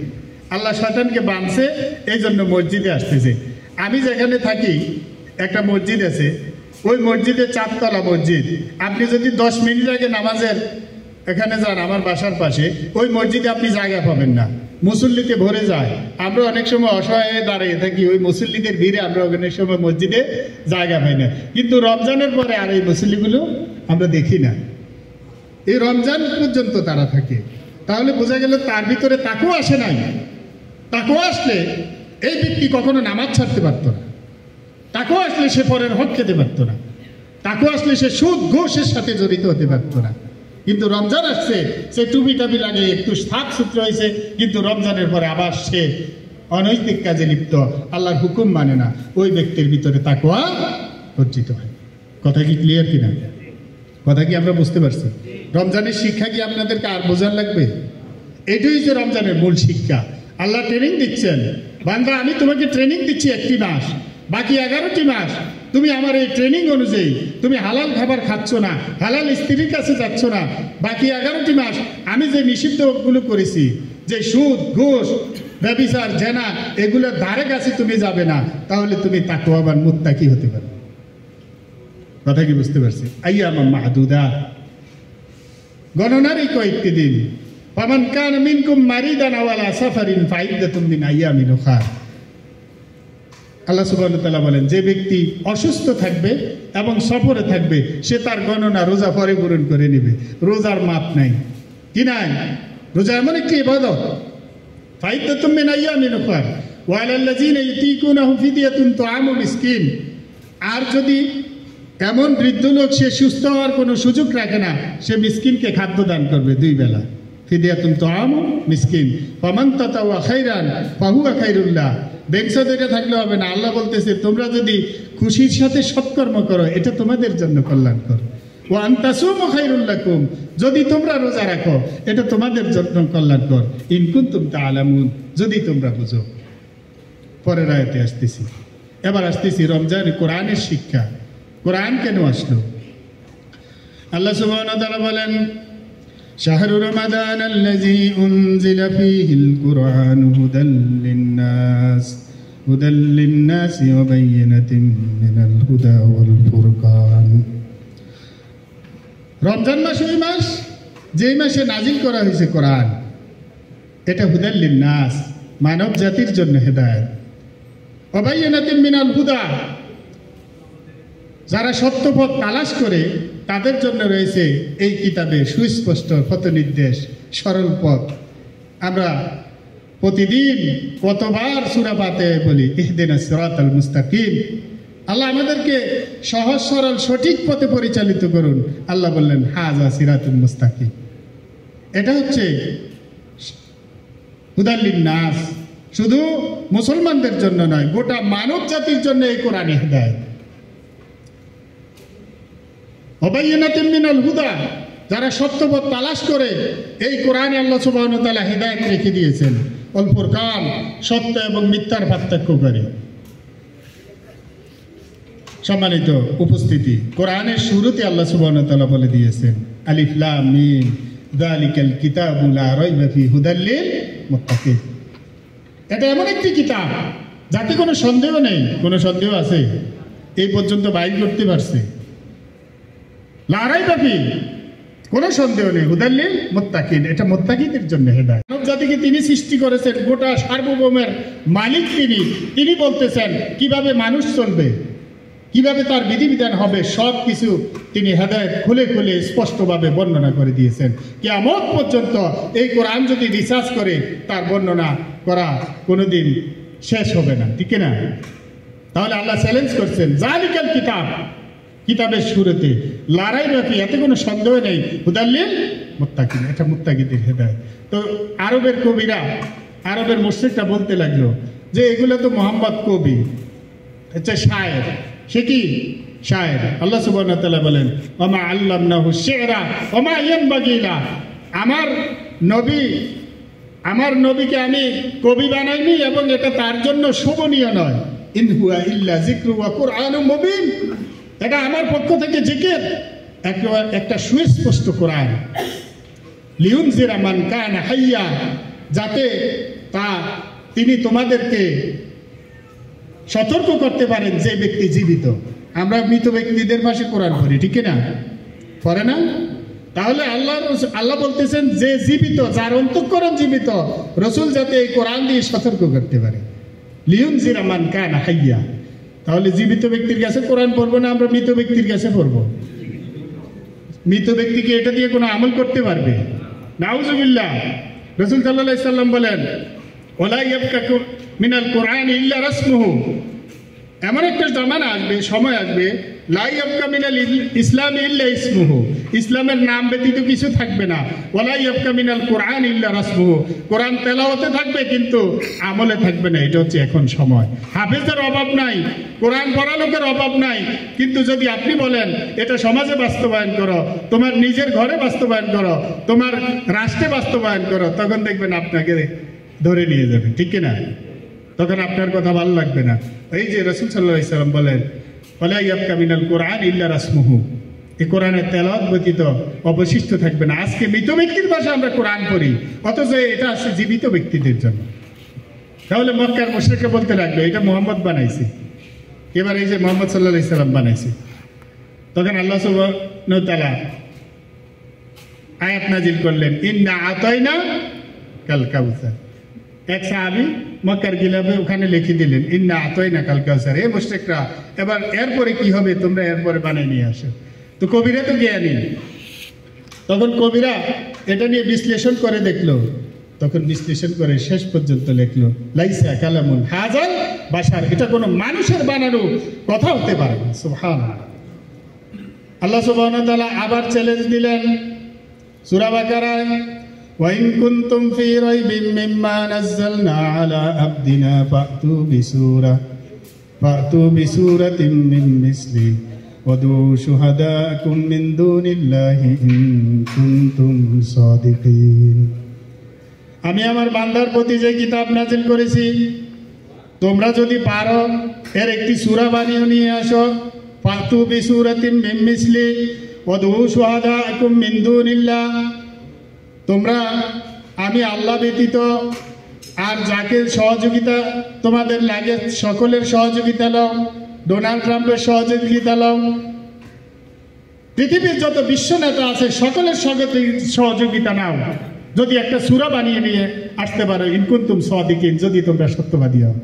আল্লাহ শয়তানকে বাঁধছে, এই জন্য মসজিদে আসতেছে। আমি যেখানে থাকি একটা মসজিদ আছে, ওই মসজিদে 4 তলা মসজিদ। আপনি যদি 10 মিনিট আগে নামাজের এখানে যান, আমার বাসার পাশে, ওই মসজিদে আপনি জায়গা পাবেন না, মুসল্লিতে ভরে যায়। আমরা অনেক সময় অসহায় দাঁড়িয়ে থাকি, ওই মুসল্লিদের ভিড়ে আমরা অনেক সময় মসজিদে জায়গা পাই না। কিন্তু রমজানের পরে আর এই মুসল্লিগুলো আমরা দেখি না, এই রমজান পর্যন্ত তারা থাকে। তাহলে বোঝা গেল তার ভিতরে তাকওয়া আসে নাই। তাকওয়া আসলে এই ব্যক্তি কখনো নামাজ ছাড়তে পারতো না, তাকওয়া আসলে সে পরের হক খেতে পারতো না, তাকওয়া আসলে সে সুদ ঘুষের সাথে জড়িত হতে পারতো না। কিন্তু রমজান আসছে, সে টুপি টাপি লাগে, একটু সাফ সুতরা হয়েছে, কিন্তু রমজানের পরে আবার সে অনৈতিক কাজে লিপ্ত, আল্লাহর হুকুম মানে না, ওই ব্যক্তির ভিতরে তাকওয়া অর্জিত হয়। কথা কি ক্লিয়ার কিনা? কথা কি আমরা বুঝতে পারছি? রমজানের শিক্ষা কি আপনাদেরকে আর বোঝার লাগবে? এটাই যে রমজানের মূল শিক্ষা। আল্লাহ ট্রেনিং দিচ্ছেন, বান্দা আমি তোমাকে ট্রেনিং দিচ্ছি 1টি মাস, বাকি 11টি মাস তুমি আমার এই ট্রেনিং অনুযায়ী তুমি হালাল খাবার খাচ্ছ না, হালাল স্ত্রীর কাছে যাচ্ছ না, বাকি 11টি মাস আমি যে নিষিদ্ধগুলো করেছি, যে সুদ ঘুষ ব্যভিচার জেনা, এগুলোর ধারে কাছে তুমি যাবে না, তাহলে তুমি তাকওয়াবান মুত্তাকি হতে পারবে। কথা কি বুঝতে পারছি? আইয়াম মাহদুদা, গণনারই কয়েকটি দিন। ফামান কানা মিনকুম মারিদান আও আলা সাফারিন ফাইদ্দাতুম মিন আইয়ামিন উখার। আল্লাহ সুবহানাহু ওয়া তাআলা বলেন, যে ব্যক্তি অসুস্থ থাকবে এবং সফরে থাকবে সে তার গণনা রোজা পরে পূরণ করে নেবে। রোজার মাপ নাই, কি নাই? রোজা এমন একটি ইবাদত। ফাইদ্দাতুম মিন আইয়ামিন উখার ওয়া আলাল্লাযিনা ইউতিকুনাহু ফিদিয়াতুন তুআমু মিসকিন। আর যদি এমন বৃদ্ধ লোক সে সুস্থ হওয়ার কোনো সুযোগ রাখে না, সে মিসকিনকে খাদ্য দান করবে 2 বেলা। ফিদিয়াতুন তুআমু মিসকিন ফামান তাতাওয়া খাইরান ফাহুয়া খাইরুল লাহ। বেংসা দুইটা থাকলে হবে না। আল্লাহ বলতেছে তোমরা যদি খুশির সাথে সৎকর্ম করো এটা তোমাদের জন্য কল্যাণকর। ওয়া আনতাসুমু খাইরুল লাকুম, যদি তোমরা রোজা রাখো এটা তোমাদের জন্য কল্যাণকর। ইন কুনতুম তাআলামুন, যদি তোমরা বুঝো। পরের আয়াতে আসতেছি। এবার আসতেছি রমজান কোরআনের শিক্ষা। কোরআন কেন আসলো? আল্লাহ সুবহানাহু ওয়া তাআলা বলেন, শাহরু রমাদান আল্লাযী উনজিলা ফীহিল কুরআনু হুদাল লিন-নাস ওয়া বায়িনাতিন মিনাল হুদা ওয়াল ফুরকান। রমজান মাস ওই মাস যেই মাসে নাজিল করা হয়েছে কোরআন। এটা হুদাল লিন-নাস, মানব জাতির জন্য হেদায়েত। ওয়া বায়িনাতিন মিনাল হুদা, যারা সত্যপথ তালাশ করে তাদের জন্য রয়েছে এই কিতাবে সুস্পষ্ট পথ নির্দেশ, সরল পথ। আমরা প্রতিদিন কতবার সূরা ফাতিহা বলি ইহদিনাস সিরাতাল মুস্তাকিম। আল্লাহ আমাদেরকে সহজ সরল সঠিক পথে পরিচালিত করুন। আল্লাহ বললেন হাযা সিরাতুল মুস্তাকিম। এটা হচ্ছে হুদাল লিন-নাস, শুধু মুসলমানদের জন্য নয়, গোটা মানব জাতির জন্য এই কোরআনে হেদায়েত। ওয়াবায়িনাতিন মিনাল হুদা, যারা সত্যপথ তালাশ করে এই কোরআনে আল্লাহ সুবহানাহু ওয়া তাআলা হেদায়েত রেখে দিয়েছেন। ওয়াল ফুরকান, সত্য এবং মিথ্যার পার্থক্যকারী। সম্মানিত উপস্থিতি, কোরআনের শুরুতে আল্লাহ সুবহানাহু ওয়া তাআলা বলে দিয়েছেন আলিফ লাম মিম যালিকাল কিতাবু লা রাইবা ফীহি হুদাল লিল মুত্তাকিন। এটা এমন একটি কিতাব যাতে কোনো সন্দেহ নেই। কোনো সন্দেহ আছে? এই পর্যন্ত বাইর করতে পারছে? লা রাইবা ফীহি, কোনো সন্দেহ নেই। হুদাল লিল মুত্তাকিন, এটা মুত্তাকিদের জন্য হেদায়েত। মানব জাতিকে তিনি সৃষ্টি করেছেন, গোটা সার্বভৌমের মালিক তিনি। তিনি বলতেছেন কিভাবে মানুষ চলবে, কিভাবে তার বিধিবিধান হবে, সব কিছু তিনি হেদায়েত খুলে খুলে স্পষ্টভাবে বর্ণনা করে দিয়েছেন। কিয়ামত পর্যন্ত এই কোরআন যদি রিসার্চ করে তার বর্ণনা করা কোনোদিন শেষ হবে না, ঠিক না? তাহলে আল্লাহ চ্যালেঞ্জ করছেন যালিকাল কিতাব, কিতাবের শুরুতে লা রাইবা ফীহি, এতে কোনো সন্দেহ নেই, হুদাল লিল মুত্তাকিন, এটা মুত্তাকিদের হেদায়েত। তো আরবের কবিরা, আরবের মুশরিকরা বলতে লাগলো যে এগুলো তো মুহাম্মদ কবি, হচ্ছে শায়ের। সে কি শায়ের? আল্লাহ সুবহানাহু ওয়া তাআলা বলেন ওমা আল্লামনাহু শি'রা ওমা ইয়ানবাগি লা, আমার নবীকে আমি কবি বানাইনি এবং এটা তার জন্য শোভনীয় নয়। ইন হুয়া ইল্লা যিকরু ওয়া কুরআনুম মুবিন, এটা আমার পক্ষ থেকে জিকির, একটা সুস্পষ্ট কোরআন। লিউনজিরা মান কানা হাইয়া, যাতে তিনি তোমাদেরকে সতর্ক করতে পারেন যে ব্যক্তি জীবিত। আমরা মৃত ব্যক্তিদের পাশে কোরআন পড়ি, ঠিক না? পড়ে না? তাহলে আল্লাহ বলতেছেন যে জীবিত, যার অন্তঃকরণ জীবিত, রসুল যাতে এই কোরআন দিয়ে সতর্ক করতে পারে। লিউনজিরা মান কানা হাইয়া, তাহলে জীবিত ব্যক্তির কাছে কোরআন পড়বো না, আমরা মৃত ব্যক্তির কাছে পড়বো? মৃত ব্যক্তিকে এটা দিয়ে কোনো আমল করতে পারবে? নাউজুবিল্লাহ। রাসূল সাল্লাল্লাহু আলাইহি সাল্লাম বলেন ওয়ালা ইয়াবকা মিনাল কোরআন ইল্লা রাসমুহু, এমন একটা জামানা আসবে, সময় আসবে, লা ইয়াবকা মিনাল ইসলাম ইল্লা ইসমুহু, ইসলামের নাম ব্যতীত কিছু থাকবে না। ওয়ালা ইয়াবকা মিনাল কোরআন ইল্লা রাসমুহু, কোরআন তেলাওয়াতে থাকবে কিন্তু আমলে থাকবে না। এটা হচ্ছে এখন সময়। হাফেজের অভাব নাই, কোরআন পড়া লোকের অভাব নাই, কিন্তু যদি আপনি বলেন এটা সমাজে বাস্তবায়ন করো, তোমার নিজের ঘরে বাস্তবায়ন করো, তোমার রাষ্ট্রে বাস্তবায়ন করো, তখন দেখবেন আপনাকে ধরে নিয়ে যাবে, ঠিক না? তখন আপনার কথা ভালো লাগবে না। এই যে রাসূল সাল্লাল্লাহু আলাইহি সাল্লাম বলেন ওয়ালা ইয়াবকা মিনাল কোরআন ইল্লা রাসমুহু, এই কোরআনের তেলাওয়াত ব্যতীত অবশিষ্ট থাকবে না। আজকে মৃত ব্যক্তির ভাষায় আমরা কোরআন পড়ি, অথচ এটা আছে জীবিত ব্যক্তিদের জন্য। তাহলে মক্কার মুশরিকরা বলতে লাগলো এটা মুহাম্মদ বানাইছে, এবার এই যে মুহাম্মদ সাল্লাল্লাহু আলাইহি সাল্লাম বানাইছে। তখন আল্লাহ সুবহানাহু ওয়া তাআলা আয়াত নাজিল করলেন, ইন্না আতাইনা কাল কাউসার। এক সাহাবী মক্কার গিলাফে ওখানে লিখে দিলেন, ইন্না আতাইনা কাল কাউসার। এ মুশরিকরা, এবার এরপরে কি হবে তোমরা এরপরে বানিয়ে নিয়ে আসো। তো কবিরা তো জ্ঞানী, তখন কবিরা এটা নিয়ে বিশ্লেষণ করে দেখলো, তখন বিশ্লেষণ করে শেষ পর্যন্ত লিখলো, লাইসা কালামুন হাজাল বাশার, এটা কোনো মানুষের বানানো কথা হতে পারে না। সুবহানাল্লাহ। আল্লাহ সুবহানাহু ওয়া তাআলা আবার চ্যালেঞ্জ দিলেন সূরা বাকারায়, ওয়া ইন কুনতুম ফি রাইবিম মিম্মা নাযালনা আলা আবদিনা ফাতু বিসূরাতিন মিন মিসলি ওয়াদু শুহাদাকুম মিন দুনিল্লাহি ইন কুনতুম সাদিকিন। আমি আমার বান্দার প্রতি যে কিতাব নাজিল করেছি, তোমরা যদি পারো এর একটি সূরা বানিয়ে নিয়ে আসো। ফাতু বিসূরাতিন মিন মিসলি ওয়াদু শুহাদাকুম মিন দুনিল্লাহ, তোমরা আমি আল্লাহ ব্যতীত আর যাকে সহযোগিতা তোমাদের লাগে সকলের সহযোগিতা লও, ডোনাল্ড ট্রাম্পের সহযোগিতা লও, পৃথিবীর যত বিশ্ব নেতা আছে সকলের সহযোগিতা নাও, যদি একটা সূরা বানিয়ে নিয়ে আসতে পারো, ইন কুনতুম সাদিকিন, যদি তোমরা সত্যবাদী হও।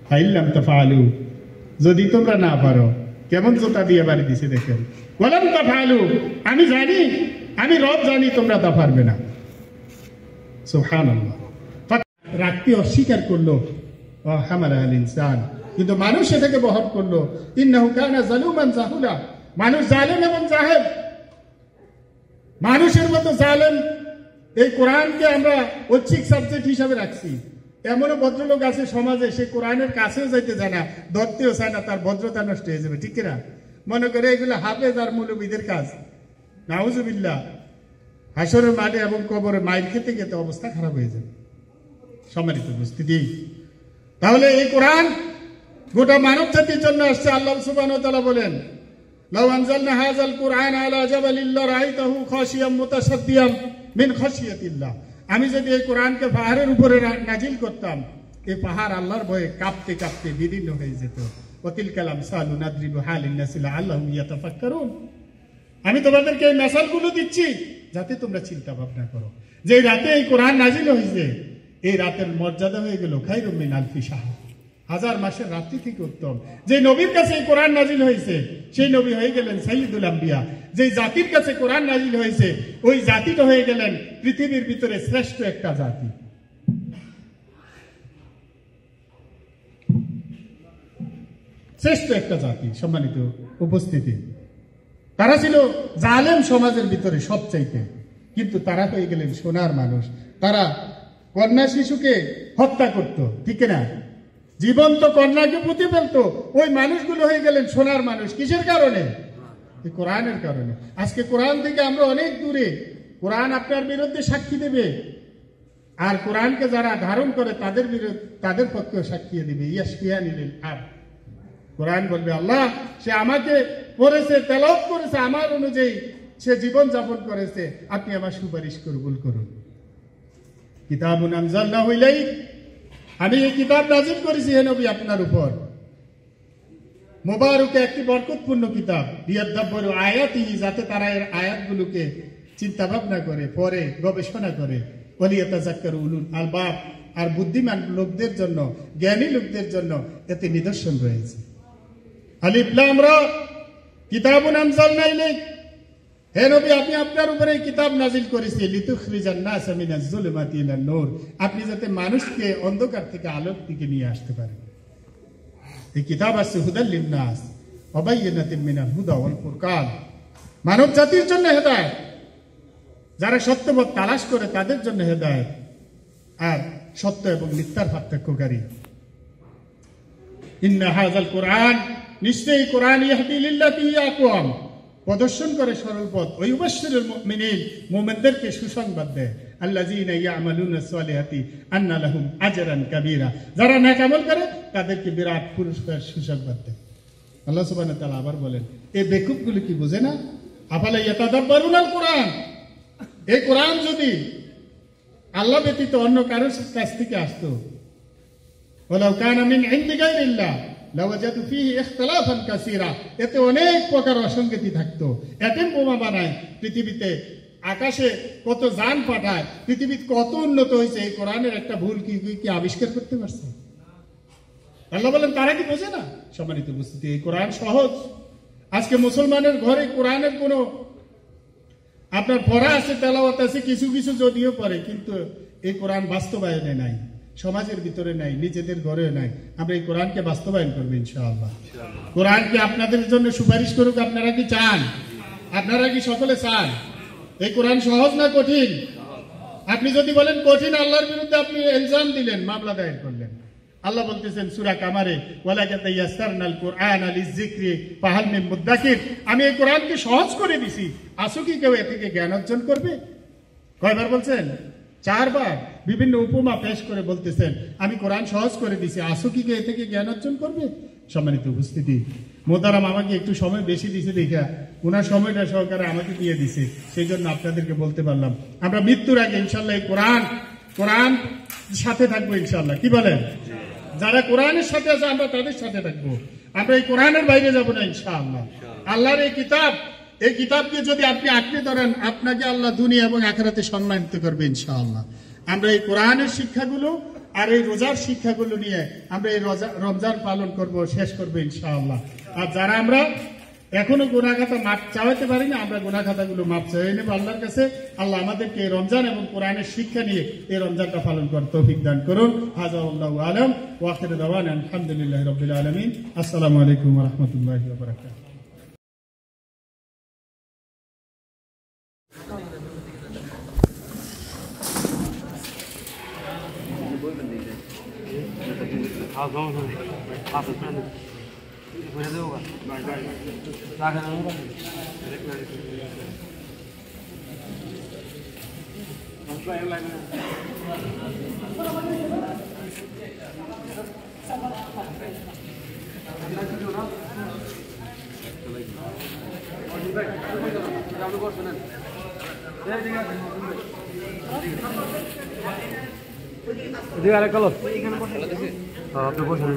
ফাইল্লাম তাফআলু, যদি তোমরা না পারো, কেমন জোতা দিয়ে বাড়ি দিছে দেখেন, ওয়ালাম তাফআলু, আমি জানি, আমি রব জানি তোমরা তা পারবে না। সুবহানাল্লাহ। রাখতে অস্বীকার করলো, হামালা আল ইনসান, কিন্তু মানুষ এটাকে বহন করলো, ইন্নাহু কানা যালুমান জাহুলা, মানুষ জালেম এবং জাহেল, মানুষের মতো জালেম। এই কোরআনকে আমরা ঐচ্ছিক সাবজেক্ট হিসাবে রাখছি। এমনও ভদ্রলোক আছে সমাজে, সে কোরআনের কাছেও যাইতে চায় না, ধরতেও চায় না, তার ভদ্রতা নষ্ট হয়ে যাবে, ঠিক না? মনে করে এগুলো হাফেজ আর মৌলবীদের কাজ। নাউজুবিল্লাহ। হাসরের মাঠে এবং কবরে মাইল খেতে খেতে অবস্থা খারাপ হয়ে যাবে। সম্মানিত উপস্থিতি, তাহলে এই কোরআন গোটা মানব জাতির জন্য আসছে। আল্লাহ সুবহানাহু ওয়া তাআলা বলেন, লাউ আনজালনা হাযাল কুরআন আলা জাবালিন লারাআইতাহু খাশিয়াম মুতাসাদ্দিয়াম মিন খাশিয়াতিল্লাহ, আমি যদি এই কোরআনকে পাহাড়ের উপরে নাজিল করতাম, এই পাহাড় আল্লাহর ভয়ে কাঁপতে কাঁপতে বিদীর্ণ হয়ে যেত। ওয়াতিলকাল আমসালু নাদরিবুহা লিন-নাসি লাআল্লাহুম ইয়াতাফাক্কারুন। আমি তোমাদেরকে এই মেসালগুলো দিচ্ছি যাতে তোমরা চিন্তা ভাবনা করো। যে রাতে এই কোরআন নাজিল হয়েছে, এই রাতের মর্যাদা হয়ে গেল খায়রুম মিন আলফি শাহর, 1000 মাসের রাত্রি থেকে উত্তম। যে নবীর কাছে এই কোরআন নাজিল হয়েছে, সেই নবী হয়ে গেলেন সাইয়্যিদুল আম্বিয়া। যে জাতির কাছে কোরআন নাজিল হয়েছে, ওই জাতিটা হয়ে গেলেন পৃথিবীর ভিতরে শ্রেষ্ঠ একটা জাতি। শ্রেষ্ঠ একটা জাতি। সম্মানিত উপস্থিতি, তারা ছিল জালেম সমাজের ভিতরে সবচাইতে, কিন্তু তারা হয়ে গেলেন সোনার মানুষ। তারা কন্যা শিশুকে হত্যা করত, ঠিক না? জীবন্ত কন্যাকে পুঁতে ফেলতো। ওই মানুষগুলো হয়ে গেলেন সোনার মানুষ। কিসের কারণে? কোরআনের কারণে। আজকে কোরআন থেকে আমরা অনেক দূরে। কোরআন আপনার বিরুদ্ধে সাক্ষী দেবে, আর কোরআনকে যারা ধারণ করে তাদের বিরুদ্ধে, তাদের পক্ষেও সাক্ষী দেবে। ইয়াশফিয়ানিল আব, কোরআন বলবে আল্লাহ সে আমাকে পড়েছে, তেলাওয়াত করেছে, আমার অনুযায়ী সে জীবন যাপন করেছে, আপনি আমার সুপারিশ কবুল করুন। কিতাবুন আনজালনাহু ইলাইক, আমি এই কিতাব নাজিল করেছি হে নবী আপনার উপর। মুবারক, একটি বরকতপূর্ণ কিতাব। লিয়াদাব্বারু আয়াতিহি, যাতে তারা এর আয়াতগুলোকে চিন্তা ভাবনা করে, পড়ে, গবেষণা করে। ওয়ালিয়াতাযাক্কারু উলুল আলবাব, আর বুদ্ধিমান লোকদের জন্য, জ্ঞানী লোকদের জন্য এতে নিদর্শন রয়েছে। আলিফ লাম রা, কিতাবুন আনজালনা ইলাইক, হে নবী আপনি আপনার উপরে এই কিতাব নাজিল করেছি। লিতুখরিজান নাস মিনাজ যুলুমাতি ইলান নূর, আপনি যাতে মানুষকে অন্ধকার থেকে আলোর দিকে নিয়ে আসতে পারেন। এই কিতাব আছে হুদাল লিন-নাস ওয়া বায়িনাতিন মিনাল হুদা ওয়াল ফুরকান, মানব জাতির জন্য হেদায়েত, যারা সত্যপথ তালাশ করে তাদের জন্য হেদায়েত, আর সত্য এবং মিথ্যার পার্থক্যকারী। ইন্না হাযাল কুরআন, নিশ্চয়ই কোরআন ইয়াহদি লিল্লাতি হিয়া আকওয়াম, প্রদর্শন করে সরল পথ। ওই মুবাশশিরুল মুমিনিন, মুমিনদেরকে সুসংবাদ দেয়। আল্লাযীনা ইয়ামালুনাস সালিহাতি আন্না লাহুম আজরান কাবীরা, যারা নেক আমল করে তাদেরকে বিরাট পুরস্কার সুসংবাদ দেয়। আল্লাহ সুবহানাহু ওয়া তাআলা আবার বলেন, এই বেকুবগুলো কি বোঝে না? আফালা ইয়াতাদাব্বারুনাল কুরআন, এই কোরআন যদি আল্লাহ ব্যতীত অন্য কারোর কাছ থেকে আসতো, ওয়ালাউ কানা মিন ইনদি গায়রিল্লাহ লাওয়াজাদু ফীহি ইখতিলাফান কাসীরা, এতে অনেক প্রকার অসঙ্গতি থাকতো। অ্যাটম বোমা বানায় পৃথিবীতে আকাশে কত যান পাঠায়, পৃথিবী কত উন্নত হয়েছে, এই কোরআনের একটা ভুল কি আবিষ্কার করতে পারছে? আল্লাহ বলেন তারা কি বোঝে না? সম্মানিত উপস্থিতি, এই কোরআন সহজ। আজকে মুসলমানের ঘরে কোরআনের কোনো আপনার পড়া আছে, তেলাওয়াত আছে, কিছু কিছু যদিও পড়ে, কিন্তু এই কোরআন বাস্তবায়নে নাই, সমাজের ভিতরে নাই, নিজেদের ঘরে নাই। আমরা এই কোরআনকে বাস্তবায়ন করবো ইনশাআল্লাহ। কোরআনকে আপনাদের জন্য সুপারিশ করুক। আপনারা কি চান? আপনারা কি সকলে চান? এই কোরআন সহজ না কঠিন? আপনি যদি বলেন কঠিন, আল্লাহর বিরুদ্ধে আপনি ইলজাম দিলেন, মামলা দায়ের করলেন। আল্লাহ বলতেছেন সূরা কামারে, ওয়ালাকাদ ইয়াসসারনাল কুরআনা লিযিকরি ফাহাল মিন মুদ্দাকির, আমি এই কোরআনকে সহজ করে দিছি, আসো কি কেউ এ থেকে জ্ঞান অর্জন করবে? কয়বার বলছেন? 4 বার বিভিন্ন উপমা পেশ করে বলতেছেন আমি কোরআন সহজ করে দিছি, আসো কি কেউ এ থেকে জ্ঞান অর্জন করবে? সম্মানিত উপস্থিতি, মোহতারাম আমাকে একটু সময় বেশি দিছে দেখা ওনার সময়টা সহকারে আমাকে দিয়ে দিছে, সেই জন্য আপনাদেরকে বলতে পারলাম। আমরা মৃত্যুর আগে ইনশাল্লাহ এই কোরআন সাথে থাকবো ইনশাল্লাহ। কি বলেন? যারা কোরআনের সাথে আছে আমরা তাদের সাথে থাকবো, আমরা এই কোরআনের বাইরে যাব না ইনশাআল্লাহ। আল্লাহর এই কিতাবকে যদি আপনি আঁকড়ে ধরেন, আপনাকে আল্লাহ দুনিয়া এবং আখিরাতে সম্মানিত করবে ইনশাআল্লাহ। আমরা এই কোরআনের শিক্ষাগুলো আর এই রোজার শিক্ষাগুলো নিয়ে আমরা এই রমজান পালন করব, শেষ করবো ইনশাআল্লাহ। আর যারা আমরা এখনো গুনাহ খাতা মাপ চাওয়াতে পারি না, আমরা গুনাহ খাতাগুলো মাপ চাই নেব আল্লাহর কাছে। আল্লাহ আমাদেরকে এই রমজান এবং কোরআনের শিক্ষা নিয়ে এই রমজানটা পালন করার তৌফিক দান করুন। হাযা আল্লাহু আলাম ওয়া আখিরু দাওয়ানা আলহামদুলিল্লাহি রাব্বিল আলামিন। আসসালামু আলাইকুম ওয়া রাহমাতুল্লাহি ওয়া বারাকাতুহু। আপনি বসেন।